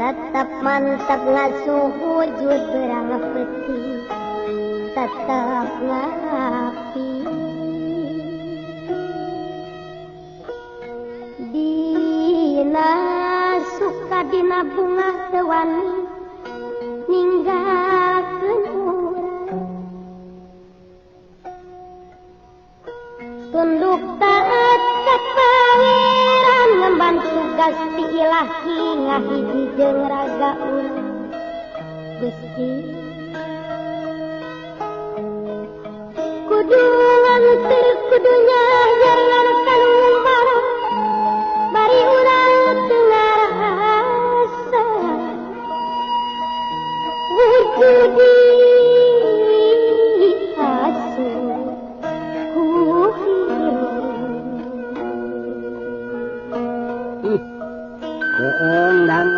tetap mantap ngasuh wujud berang peti tetap ngapi dina suka dina bunga tewani ninggalkeun urang tunduk taat ka pangeran ngemban tugas ti ilahi ngahiji jeung raga urang Gusti kudu nganter kudunya jalan kalumpar bari urang teu ngarasa wujud asuh ku keendang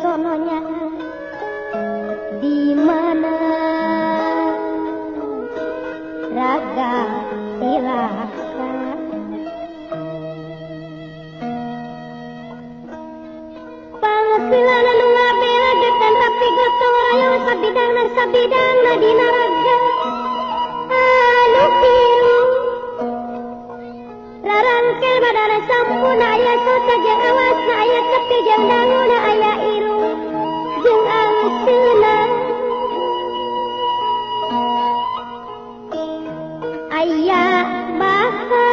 sononya di mana raga silaka pangsilana nu ngabela getan tapi gotong royong sabidangna dina raga anu piru larangkel badana sampun aya sota jeung awasna aya tepi jeung danguna aya iru jeung angseuna aya baha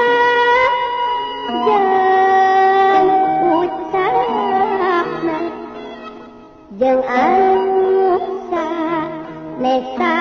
jeung ucapna jeung anu sanesa